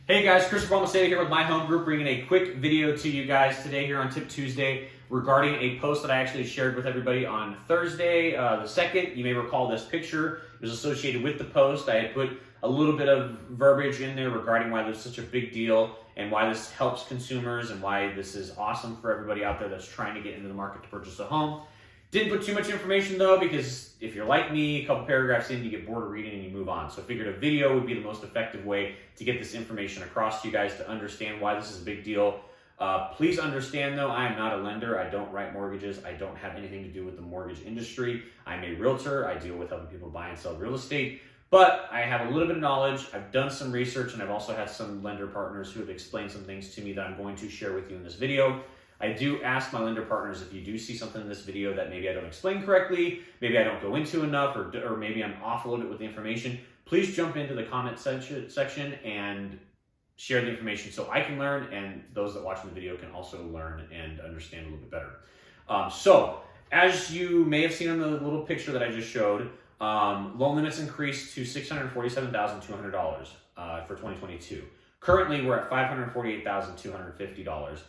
Hey guys, Chris from here with My Home Group, bringing a quick video to you guys today here on Tip Tuesday regarding a post that I actually shared with everybody on Thursday, the 2nd. You may recall this picture. It was associated with the post. I had put a little bit of verbiage in there regarding why this is such a big deal and why this helps consumers and why this is awesome for everybody out there that's trying to get into the market to purchase a home. Didn't put too much information though, because if you're like me, a couple paragraphs in, you get bored of reading and you move on. So I figured a video would be the most effective way to get this information across to you guys to understand why this is a big deal. Please understand though, I am not a lender. I don't write mortgages. I don't have anything to do with the mortgage industry. I'm a realtor. I deal with helping people buy and sell real estate. But I have a little bit of knowledge. I've done some research, and I've also had some lender partners who have explained some things to me that I'm going to share with you in this video. I do ask my lender partners, if you do see something in this video that maybe I don't explain correctly, maybe I don't go into enough, or maybe I'm off a little bit with the information, please jump into the comment section and share the information so I can learn, and those that watch the video can also learn and understand a little bit better. So, as you may have seen in the little picture that I just showed, loan limits increased to $647,200 for 2022. Currently, we're at $548,250.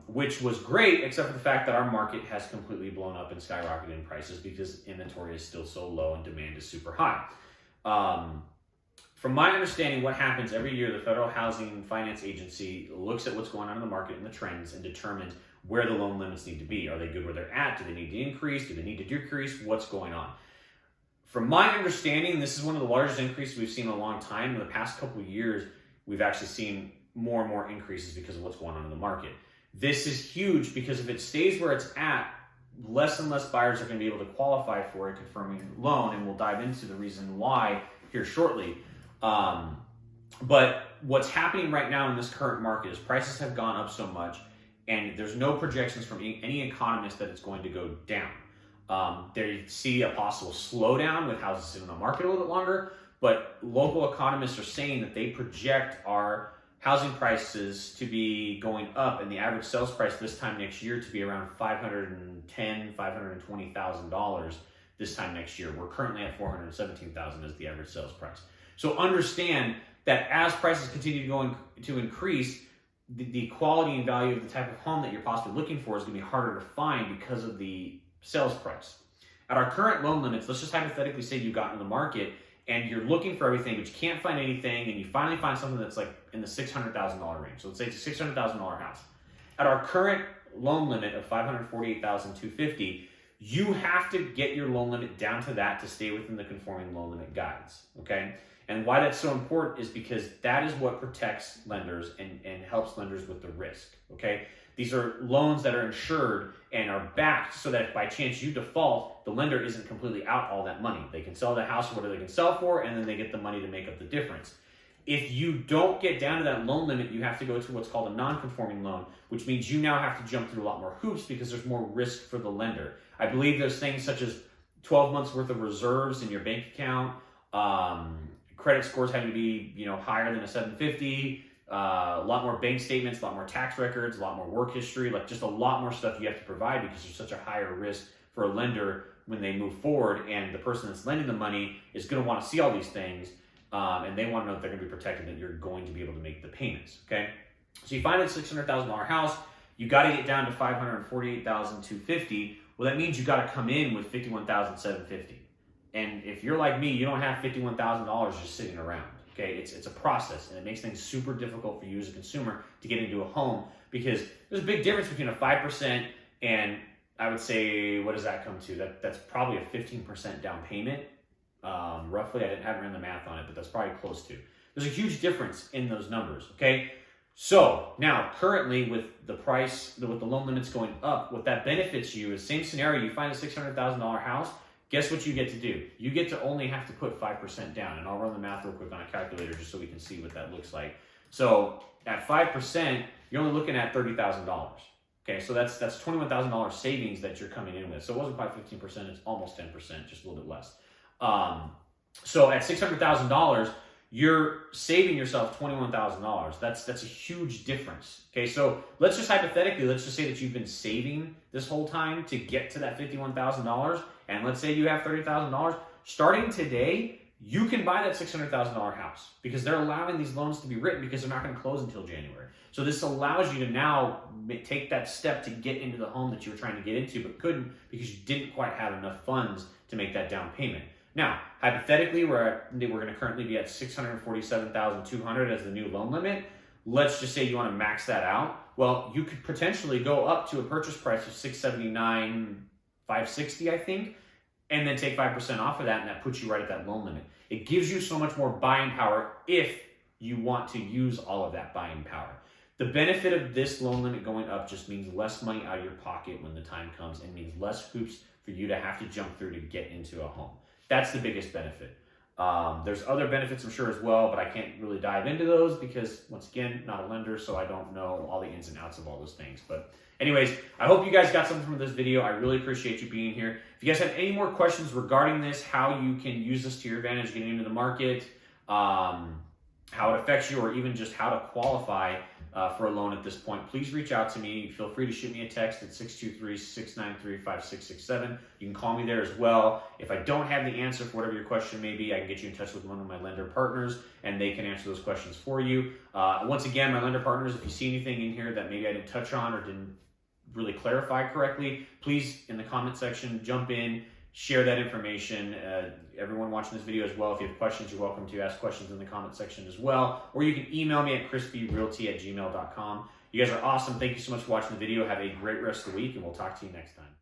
Which was great, except for the fact that our market has completely blown up and skyrocketed in prices because inventory is still so low and demand is super high. From my understanding, what happens every year, the Federal Housing Finance Agency looks at what's going on in the market and the trends and determines where the loan limits need to be. Are they good where they're at? Do they need to increase? Do they need to decrease? What's going on? From my understanding, this is one of the largest increases we've seen in a long time. In the past couple of years, we've actually seen more and more increases because of what's going on in the market. This is huge because if it stays where it's at, less and less buyers are going to be able to qualify for a conforming loan, and we'll dive into the reason why here shortly. But what's happening right now in this current market is prices have gone up so much, and there's no projections from any economist that it's going to go down. They see a possible slowdown with houses in the market a little bit longer, but local economists are saying that they project our housing prices to be going up, and the average sales price this time next year to be around $510,000, $520,000 this time next year. We're currently at $417,000 as the average sales price. So understand that as prices continue to increase, the quality and value of the type of home that you're possibly looking for is going to be harder to find because of the sales price. At our current loan limits, let's just hypothetically say you got in the market and you're looking for everything, but you can't find anything, and you finally find something that's like in the $600,000 range. So let's say it's a $600,000 house. At our current loan limit of $548,250, you have to get your loan limit down to that to stay within the conforming loan limit guides, okay? And why that's so important is because that is what protects lenders and helps lenders with the risk, okay? These are loans that are insured and are backed so that if by chance you default, the lender isn't completely out all that money. They can sell the house for whatever they can sell for, and then they get the money to make up the difference. If you don't get down to that loan limit, you have to go to what's called a non-conforming loan, which means you now have to jump through a lot more hoops because there's more risk for the lender. I believe there's things such as 12 months worth of reserves in your bank account, credit scores having to be higher than a 750, a lot more bank statements, a lot more tax records, a lot more work history, like just a lot more stuff you have to provide because there's such a higher risk for a lender when they move forward, and the person that's lending the money is going to want to see all these things, and they want to know that they're going to be protected, that you're going to be able to make the payments, okay? So you find a $600,000 house, you got to get down to $548,250. Well, that means you got to come in with $51,750. And if you're like me, you don't have $51,000 just sitting around. Okay, it's a process, and it makes things super difficult for you as a consumer to get into a home because there's a big difference between a 5% and I would say, what does that come to? That's probably a 15% down payment, roughly. I haven't run the math on it, but that's probably close to. There's a huge difference in those numbers, okay? So now, currently with the price, with the loan limits going up, what that benefits you is same scenario. You find a $600,000 house. Guess what you get to do? You get to only have to put 5% down, and I'll run the math real quick on a calculator just so we can see what that looks like. So at 5%, you're only looking at $30,000. Okay, so that's $21,000 savings that you're coming in with. So it wasn't quite 15%; it's almost 10%, just a little bit less. So at $600,000, you're saving yourself $21,000. That's a huge difference. Okay, so let's just hypothetically, let's just say that you've been saving this whole time to get to that $51,000, and let's say you have $30,000. Starting today, you can buy that $600,000 house because they're allowing these loans to be written because they're not going to close until January. So this allows you to now take that step to get into the home that you were trying to get into but couldn't because you didn't quite have enough funds to make that down payment. Now, hypothetically, we're going to currently be at $647,200 as the new loan limit. Let's just say you want to max that out. Well, you could potentially go up to a purchase price of $679,560, I think, and then take 5% off of that, and that puts you right at that loan limit. It gives you so much more buying power if you want to use all of that buying power. The benefit of this loan limit going up just means less money out of your pocket when the time comes and means less hoops for you to have to jump through to get into a home. That's the biggest benefit. There's other benefits, I'm sure, as well, but I can't really dive into those because, once again, not a lender, so I don't know all the ins and outs of all those things. But anyways, I hope you guys got something from this video. I really appreciate you being here. If you guys have any more questions regarding this, how you can use this to your advantage getting into the market, how it affects you, or even just how to qualify for a loan at this point, please reach out to me. Feel free to shoot me a text at 623-693-5667. You can call me there as well. If I don't have the answer for whatever your question may be, I can get you in touch with one of my lender partners, and they can answer those questions for you. Once again, my lender partners, if you see anything in here that maybe I didn't touch on or didn't really clarify correctly, please, in the comment section, jump in, share that information. Everyone watching this video as well, if you have questions, you're welcome to ask questions in the comment section as well. Or you can email me at crispyrealty@gmail.com. You guys are awesome. Thank you so much for watching the video. Have a great rest of the week, and we'll talk to you next time.